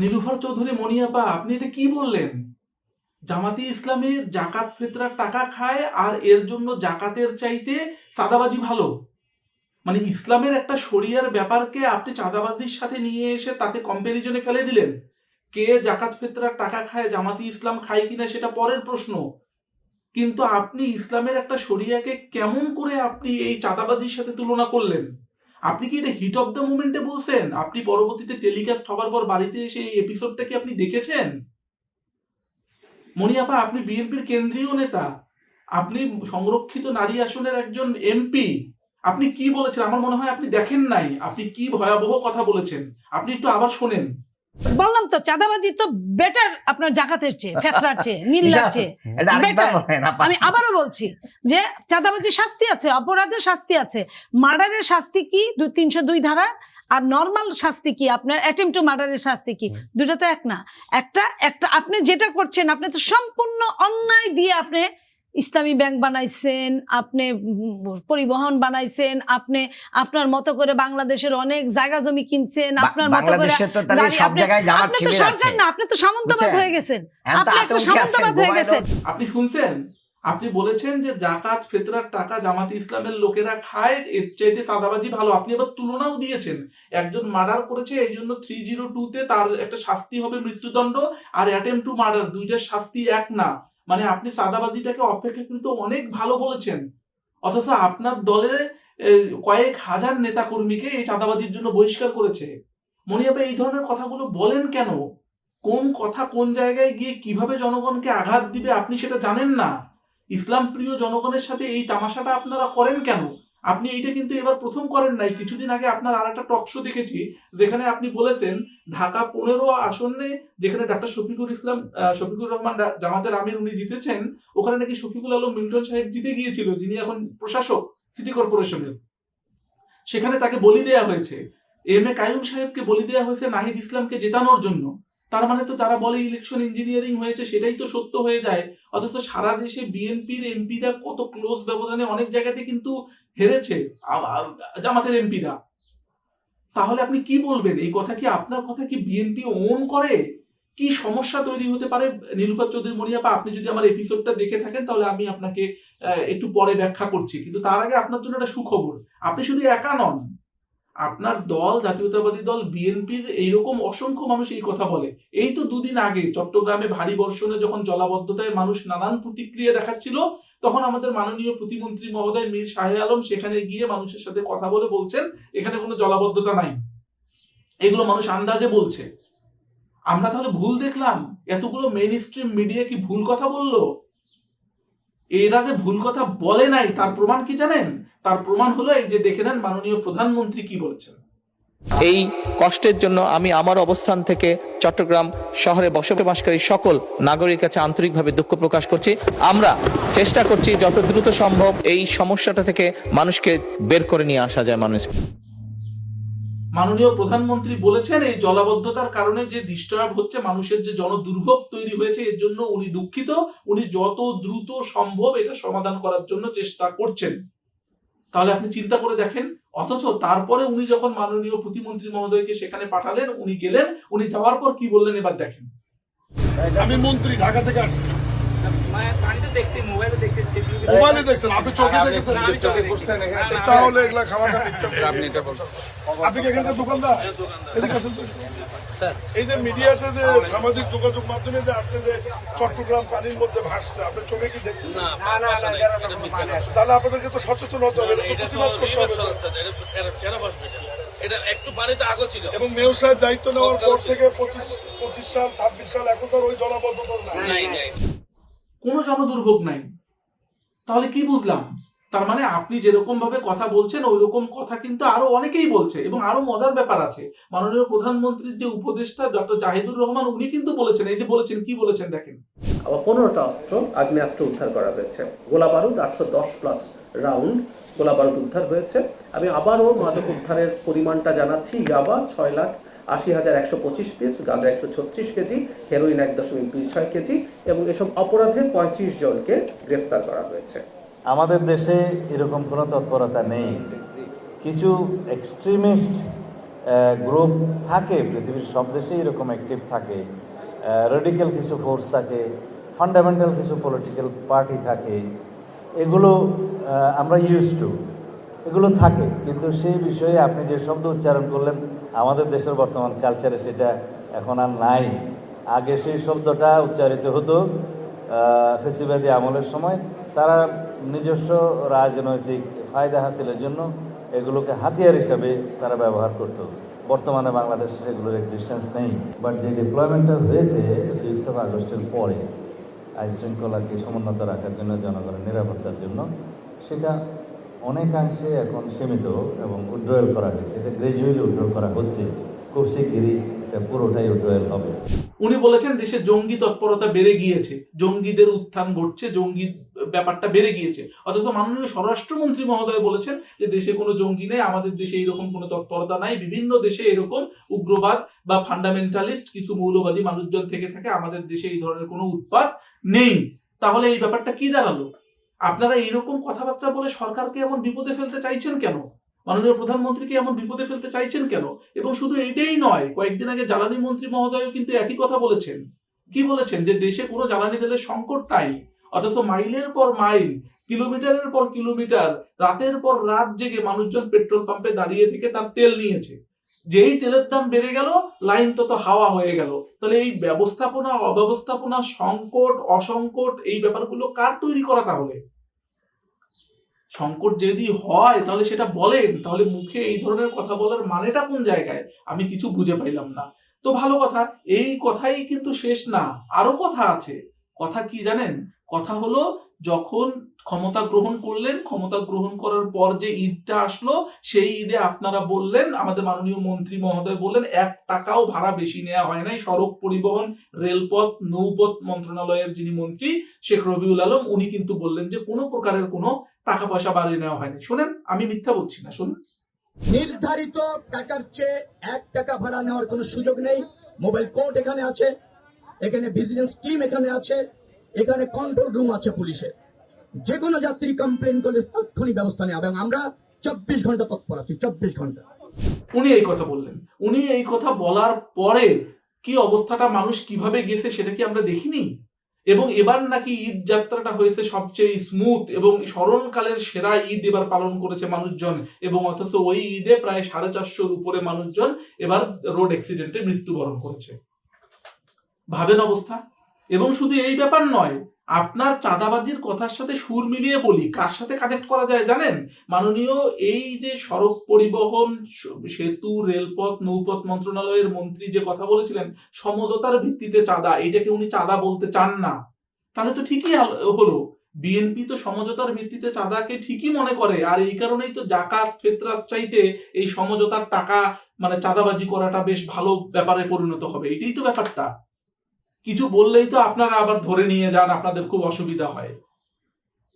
নীলুফার চৌধুরী মনিয়াপা, আপনি এটা কি বললেন? জামাতি ইসলামের জাকাত ফিতরার টাকা খায় আর এর জন্য জাকাতের চাইতে চাঁদাবাজি ভালো? মানে ইসলামের একটা শরিয়ার ব্যাপারকে আপনি চাঁদাবাজির সাথে নিয়ে এসে তাকে কম্পারিজনে ফেলে দিলেন। কে জাকাত ফিতরার টাকা খায়, জামাতি ইসলাম খায় কিনা সেটা পরের প্রশ্ন, কিন্তু আপনি ইসলামের একটা শরিয়াকে কেমন করে আপনি এই চাঁদাবাজির সাথে তুলনা করলেন? আপনি কি এটা হিট অফ দ্য মুমেন্টে বলছেন? আপনি পরবর্তীতে টেলিকাস্ট হবার পর বাড়িতে এসে এই এপিসোডটা কি আপনি দেখেছেন? মনিয়াপা, আপনি বিএনপির কেন্দ্রীয় নেতা, আপনি সংরক্ষিত নারী আসনের একজন এমপি। আপনি কি বলেছেন? আমার মনে হয় আপনি দেখেন নাই আপনি কি ভয়াবহ কথা বলেছেন। আপনি একটু আবার শোনেন। বললাম তো চাঁদাবাজি তো বেটার আপনার জাকাতের চেয়ে, ফেতরার চেয়ে, নীলার চেয়ে বেটার। আমি আবারও বলছি যে চাঁদাবাজি শাস্তি আছে, অপরাধের শাস্তি আছে। মার্ডারের শাস্তি কি 302 ধারা, আর নর্মাল শাস্তি কি আপনার অ্যাটেম্পট টু মার্ডারের শাস্তি কি? দুটো তো এক না। একটা আপনি যেটা করছেন, আপনি তো সম্পূর্ণ অন্যায় দিয়ে আপনি ইসলামী ব্যাংক বানাইছেন, আপনি পরিবহন বানাইছেন, আপনি আপনার মতো করে বাংলাদেশের অনেক জায়গা জমি কিনছেন, আপনার মতো করে আপনি তো সরকার না, আপনি তো সামন্তবাদ হয়ে গেছেন, আপনি একটা সামন্তবাদ হয়ে গেছেন। আপনি শুনছেন? আপনি বলেছেন যে জাকাত ফিতরার টাকা জামাত ইসলামের লোকেরা খায়, এর চাইতে চাঁদাবাজি ভালো। আপনি আবার তুলনাও দিয়েছেন, একজন মার্ডার করেছে এই জন্য 302-তে তার একটা শাস্তি হবে মৃত্যুদণ্ড, আর অ্যাটেম্পট টু মার্ডার, দুইটার শাস্তি এক না। মানে আপনি চাঁদাবাজিটাকে অপেক্ষাকৃত অনেক ভালো বলেছেন, অথচ আপনার দলের কয়েক হাজার নেতা কর্মীকে এই চাঁদাবাজির জন্য বহিষ্কার করেছে। মনিয়াপা, এই ধরনের কথাগুলো বলেন কেন? কোন কথা কোন জায়গায় গিয়ে কিভাবে জনগণকে আঘাত দিবে আপনি সেটা জানেন না। ইসলাম প্রিয় জনগণের সাথে এই তামাশাটা আপনারা করেন কেন? আপনি এইটা কিন্তু এবার প্রথম করেন নাই। কিছুদিন আগে আপনার আর একটা টক শো দেখেছি, যেখানে আপনি বলেছেন ঢাকা 15 আসনে যেখানে ডাক্তার শফিকুর রহমান জামাতের আমির উনি জিতেছেন, ওখানে নাকি শফিকুল আলম মিল্টন সাহেব জিতে গিয়েছিল, যিনি এখন প্রশাসক সিটি কর্পোরেশনের। সেখানে তাকে বলি দেয়া হয়েছে, এম.এ কাইয়ুম সাহেবকে বলি দেয়া হয়েছে নাহিদ ইসলামকে জেতানোর জন্য। তার মানে তো যারা বলে ইলেকশন ইঞ্জিনিয়ারিং হয়েছে সেটাই তো সত্য হয়ে যায়। অথচ সারা দেশে বিএনপির এমপিরা কত ক্লোজ ব্যবধানে অনেক জায়গাতে কিন্তু হেরেছে জামাতের এমপিরা। তাহলে আপনি কি বলবেন? এই কথা কি, আপনার কথা কি বিএনপি ওন করে? কি সমস্যা তৈরি হতে পারে? নীলুফার চৌধুরী মনিয়াপা, আপনি যদি আমার এপিসোডটা দেখে থাকেন তাহলে আমি আপনাকে একটু পরে ব্যাখ্যা করছি, কিন্তু তার আগে আপনার জন্য একটা সুখবর। আপনি শুধু একা নন, আপনার দল জাতীয়তাবাদী দল বিএনপির এইরকম অসংখ্য মানুষ এই কথা বলে। এই তো দুদিন আগে চট্টগ্রামে ভারী বর্ষণে যখন জলাবদ্ধতায় মানুষ নানান প্রতিক্রিয়া দেখাচ্ছিল, তখন আমাদের মাননীয় প্রতিমন্ত্রী মহোদয় মীর শাহে আলম সেখানে গিয়ে মানুষের সাথে কথা বলে বলছেন এখানে কোনো জলাবদ্ধতা নাই, এগুলো মানুষ আন্দাজে বলছে। আমরা তাহলে ভুল দেখলাম? এতগুলো মেইন স্ট্রিম মিডিয়া কি ভুল কথা বললো? এরা যে ভুল কথা বলে নাই তার প্রমাণ কি জানেন? তার প্রমাণ হলো এই যে দেখে নেন মাননীয় প্রধানমন্ত্রী কি বলেছেন। এই কষ্টের জন্য আমি আমার অবস্থান থেকে চট্টগ্রাম শহরে বসবাসকারী সকল নাগরিকের কাছে আন্তরিকভাবে দুঃখ প্রকাশ করছি। আমরা চেষ্টা করছি যত দ্রুত সম্ভব এই সমস্যাটা থেকে মানুষকে বের করে নিয়ে আসা যায়। মাননীয় প্রধানমন্ত্রী বলেছেন এই জলাবদ্ধতার কারণে যে ডিস্টার্ব হচ্ছে, মানুষের যে জনদুর্ভোগ তৈরি হয়েছে, এর জন্য উনি দুঃখিত। উনি যত দ্রুত সম্ভব এটা সমাধান করার জন্য চেষ্টা করছেন। তাহলে আপনি চিন্তা করে দেখেন, অথচ তারপরে উনি যখন মাননীয় প্রতিমন্ত্রী মহোদয়কে সেখানে পাঠালেন, উনি গেলেন, উনি যাওয়ার পর কি বললেন এবার দেখেন। আমি মন্ত্রী, ঢাকা থেকে আসছি। তাহলে এগুলা খাবার আপনি কি এখানকার দোকানদার? এই যে মিডিয়াতে যে সামাজিক যোগাযোগ মাধ্যমে যে আসছে যে চট্টগ্রাম পানির মধ্যে ভাসছে, আপনার চোখে কি দেখছেন? তাহলে আপনাদেরকে তো সচেতন হতে হবে, এবং মেয়র সাহেব দায়িত্ব নেওয়ার পর থেকে 25 সাল 26 সাল এখন তো ওই জলাবদ্ধতা নাই, কোনো জনদুর্ভোগ নাই। তাহলে কি বুঝলাম? তার মানে আপনি যেরকম ভাবে কথা বলছেন ওই রকম কথা কিন্তু আরো অনেকেই বলছে। এবং আরো মজার ব্যাপার আছে, মাননীয় প্রধানমন্ত্রীর যে উপদেষ্টা ডক্টর জাহিদুর রহমান উনি কিন্তু বলেছেন, এই যে বলেছেন, কি বলেছেন দেখেন। 15টা অস্ত্র, আগ্নেয়াস্ত্র উদ্ধার করা হয়েছে, গোলা বারুদ 810+ রাউন্ড গোলা বারুদ উদ্ধার হয়েছে। আমি আবারও মাদক উদ্ধারের পরিমাণটা জানাচ্ছি। ইয়াবা 6,80,125 পিস, গাঁজা 136 কেজি, হেরোইন 1.26 কেজি, এবং এসব অপরাধে 35 জনকে গ্রেফতার করা হয়েছে। আমাদের দেশে এরকম কোনো তৎপরতা নেই। কিছু এক্সট্রিমিস্ট গ্রুপ থাকে, পৃথিবীর সব দেশেই এরকম অ্যাক্টিভ থাকে, রেডিক্যাল কিছু ফোর্স থাকে, ফান্ডামেন্টাল কিছু পলিটিক্যাল পার্টি থাকে, এগুলো আমরা ইউজ টু, এগুলো থাকে। কিন্তু সেই বিষয়ে আপনি যে শব্দ উচ্চারণ করলেন, আমাদের দেশের বর্তমান কালচারে সেটা এখন আর নাই। আগে সেই শব্দটা উচ্চারিত হতো ফেসিবাদী আমলের সময়, তারা নিজস্ব রাজনৈতিক ফায়দা হাসিলের জন্য এগুলোকে হাতিয়ার হিসাবে তারা ব্যবহার করত। বর্তমানে বাংলাদেশে সেগুলোর এক্সিস্টেন্স নেই। বাট যে ডিপ্লয়মেন্টটা হয়েছে 5 আগস্টের পরে আইন শৃঙ্খলাকে সমুন্নত রাখার জন্য, জনগণের নিরাপত্তার জন্য, সেটা অনেকাংশে এখন সীমিত এবং উড্রয়েল করা হয়েছে। এটা গ্রাজুয়ালি উড্রয়েল করা হচ্ছে, খুব শিগগিরই সেটা পুরোটাই উড্রয়েল হবে। উনি বলেছেন দেশে জঙ্গি তৎপরতা বেড়ে গিয়েছে, জঙ্গিদের উত্থান ঘটছে, জঙ্গি ব্যাপারটা বেড়ে গিয়েছে। অথচ মাননীয় স্বরাষ্ট্রমন্ত্রী মহোদয় বলেছেন যে দেশে কোনো জঙ্গি নেই, আমাদের দেশে এইরকম কোনো তৎপরতা নাই, বিভিন্ন দেশে এরকম উগ্রবাদ বা ফান্ডামেন্টালিস্ট কিছু মৌলবাদী মানুষজন থেকে থাকে, আমাদের দেশে এই ধরনের কোনো উৎপাত নেই। তাহলে এই ব্যাপারটা কি দাঁড়ালো? আপনারা এইরকম কথাবার্তা বলে সরকারকে এমন বিপদে ফেলতে চাইছেন কেন? মাননীয় প্রধানমন্ত্রীকে এমন বিপদে ফেলতে চাইছেন কেন? এবং শুধু এটাই নয়, কয়েকদিন আগে জ্বালানি মন্ত্রী মহোদয়ও কিন্তু একই কথা বলেছেন। কি বলেছেন? যে দেশে কোনো জ্বালানি তেলের সংকট নাই, অথচ মাইলের পর মাইল, কিলোমিটারের পর কিলোমিটার, রাতের পর রাত জেগে মানুষজন পেট্রোল পাম্পে দাঁড়িয়ে থেকে তার তেল নিয়েছে। যেই তেলের দাম বেড়ে গেল, লাইন তত হাওয়া হয়ে গেল। তাহলে এই ব্যবস্থাপনা, অব্যবস্থাপনা, সংকট, অসংকট, এই ব্যাপারগুলো কার তৈরি করা? তাহলে সংকট যদি হয় তাহলে সেটা বলেন, তাহলে মুখে এই ধরনের কথা বলার মানেটা কোন জায়গায়? আমি কিছু বুঝে পাইলাম না। তো ভালো কথা, এই কথাই কিন্তু শেষ না, আরো কথা আছে। কথা কি জানেন? কথা হলো যখন ক্ষমতা গ্রহণ করলেন, ক্ষমতা গ্রহণ করার পর যে ঈদটা আসলো, সেই ঈদে আপনারা বললেন, আমাদের মাননীয় মন্ত্রী মহোদয় বললেন 1 টাকাও ভাড়া বেশি নেওয়া হয় নাই। সড়ক পরিবহন, রেলপথ, নৌপথ মন্ত্রণালয়ের যিনি মন্ত্রী শেখ রবিউল আলম, উনি কিন্তু বললেন যে কোনো প্রকারের কোনো টাকা পয়সা বাড়িয়ে নেওয়া হয়নি। শোনেন, আমি মিথ্যা বলছি না, শুনুন। নির্ধারিত টাকার চেয়ে 1 টাকা ভাড়া নেওয়ার কোনো সুযোগ নেই। মোবাইল কোর্ট এখানে আছে, এখানে ভিজিলেন্স টিম এখানে আছে, এখানে কন্ট্রোল রুম আছে পুলিশের। যে কোনো যাত্রী কমপ্লেন করলে তাৎক্ষণিক ব্যবস্থা নেওয়া, এবং আমরা 24 ঘন্টা তৎপর আছি, 24 ঘন্টা। উনি এই কথা বললেন। উনি এই কথা বলার পরে কি অবস্থাটা, মানুষ কিভাবে গেছে সেটা কি আমরা দেখিনি? এবং এবার নাকি ঈদ যাত্রাটা হয়েছে সবচেয়ে স্মুথ এবং স্মরণকালের সেরা ঈদ এবার পালন করেছে মানুষজন, এবং অথচ ওই ঈদে প্রায় 450-র উপরে মানুষজন এবার রোড অ্যাক্সিডেন্টে মৃত্যুবরণ করেছে। ভাবেন অবস্থা। এবং শুধু এই ব্যাপার নয়, আপনার চাঁদাবাজির কথার সাথে সুর মিলিয়ে বলি, কার সাথে কানেক্ট করা যায় জানেন? মাননীয় এই যে সড়ক পরিবহন, সেতু, রেলপথ, নৌপথ মন্ত্রণালয়ের মন্ত্রী যে কথা বলেছিলেন সমঝোতার ভিত্তিতে চাঁদা, এইটাকে উনি চাঁদা বলতে চান না। তাহলে তো ঠিকই হলো, বিএনপি তো সমঝোতার ভিত্তিতে চাঁদাকে ঠিকই মনে করে, আর এই কারণেই তো জাকাত ফিতরাত চাইতে এই সমঝোতার টাকা মানে চাঁদাবাজি করাটা বেশ ভালো ব্যাপারে পরিণত হবে। এটাই তো ব্যাপারটা। কিছু বললেই তো আপনারা আবার ধরে নিয়ে যান, আপনাদের খুব অসুবিধা হয়।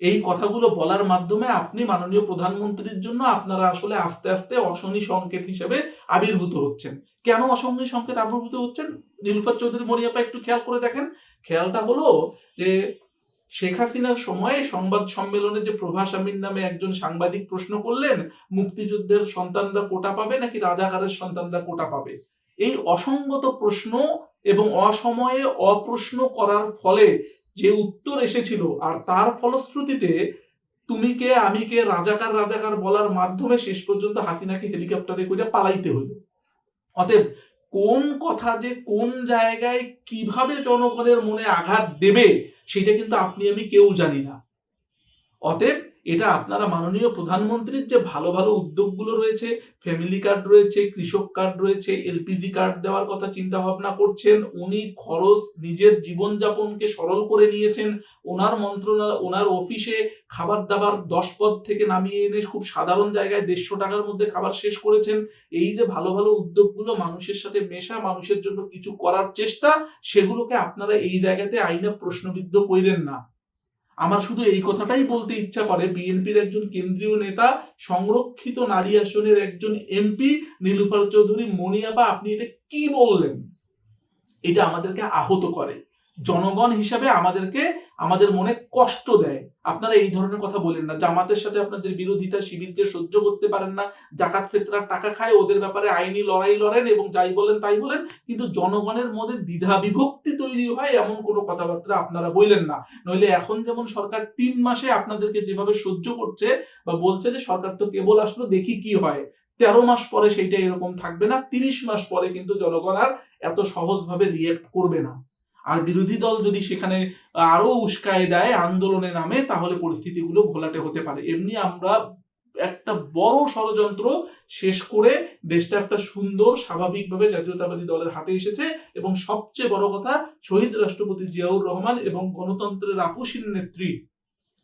এই কথাগুলো বলার মাধ্যমে আপনি মাননীয় প্রধানমন্ত্রীর জন্য আপনারা আসলে আস্তে আস্তে অশনি সংকেত হিসেবে আবির্ভূত হচ্ছেন। কেন অশনি সংকেত আবির্ভূত হচ্ছেন? নীলুফার চৌধুরী মনিয়াপা একটু খেয়াল করে দেখেন। খেয়ালটা হলো যে শেখ হাসিনার সময় সংবাদ সম্মেলনে যে প্রভাস আমিন নামে একজন সাংবাদিক প্রশ্ন করলেন, মুক্তিযুদ্ধের সন্তানরা কোটা পাবে নাকি রাজাকারের সন্তানরা কোটা পাবে? এই অসঙ্গত প্রশ্ন এবং অসময়ে অপ্রশ্ন করার ফলে যে উত্তর এসেছিল, আর তার ফলশ্রুতিতে তুমি কে আমি কে রাজাকার রাজাকার বলার মাধ্যমে শেষ পর্যন্ত হাসিনাকে হেলিকপ্টারে করে পালাইতে হলো। অতএব কোন কথা যে কোন জায়গায় কিভাবে জনগণের মনে আঘাত দেবে সেটা কিন্তু আপনি আমি কেউ জানি না। অতএব এটা আপনারা মাননীয় প্রধানমন্ত্রীর যে ভালো ভালো উদ্যোগগুলো রয়েছে, ফ্যামিলি কার্ড রয়েছে, কৃষক কার্ড রয়েছে, এলপিজি কার্ড দেওয়ার কথা চিন্তা ভাবনা করছেন, উনি খরচ নিজের জীবনযাপনকে সরল করে নিয়েছেন, ওনার মন্ত্রণালয় ওনার অফিসে খাবার দাবার 10 পদ থেকে নামিয়ে এনে খুব সাধারণ জায়গায় 150 টাকার মধ্যে খাবার শেষ করেছেন। এই যে ভালো ভালো উদ্যোগগুলো, মানুষের সাথে মেশা, মানুষের জন্য কিছু করার চেষ্টা, সেগুলোকে আপনারা এই জায়গাতে আইনে প্রশ্নবিদ্ধ কইরেন না। আমার শুধু এই কথাটাই বলতে ইচ্ছা করে, বিএনপির একজন কেন্দ্রীয় নেতা, সংরক্ষিত নারী আসনের একজন এমপি নীলুফার চৌধুরী মনিয়াপা, আপনি এটা কি বললেন? এটা আমাদেরকে আহত করে, জনগণ হিসাবে আমাদের মনে কষ্ট দেয়। আপনারা এই ধরনের কথা বলেন না। জামাতের সাথে আপনাদের বিরোধিতা, শিবিরকে সহ্য করতে পারেন না, জাকাত ফেতরার টাকা খায়, ওদের ব্যাপারে আইনি লড়াই লড়েন এবং যাই বলেন তাই বলেন, কিন্তু জনগণের মধ্যে দ্বিধা বিভক্তি তৈরি হয় এমন কোনো কথাবার্তা আপনারা বললেন না। নইলে এখন যেমন সরকার 3 মাসে আপনাদেরকে যেভাবে সহ্য করছে বা বলছে যে সরকার তো কেবল আসলো দেখি কি হয়, 13 মাস পরে সেইটা এরকম থাকবে না, 30 মাস পরে কিন্তু জনগণ আর এত সহজভাবে রিয়েক্ট করবে না। আর বিরোধী দল যদি সেখানে আরো উস্কায় দেয় আন্দোলনের নামে, তাহলে পরিস্থিতিগুলো ঘোলাটে হতে পারে। এমনি আমরা একটা বড় ষড়যন্ত্র শেষ করে দেশটা একটা সুন্দর স্বাভাবিকভাবে জাতীয়তাবাদী দলের হাতে এসেছে, এবং সবচেয়ে বড় কথা শহীদ রাষ্ট্রপতি জিয়াউর রহমান এবং গণতন্ত্রের আপসীন নেত্রী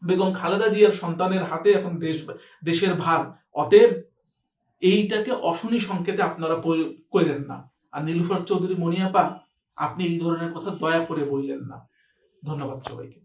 বেগম খালেদা জিয়ার সন্তানের হাতে এখন দেশের ভার। অতএব এইটাকে অশনি সংকেতে আপনারা কইলেন না। আর নীলুফার চৌধুরী মনিয়াপা, আপনি এই ধরনের কথা দয়া করে বললেন না। ধন্যবাদ সবাইকে।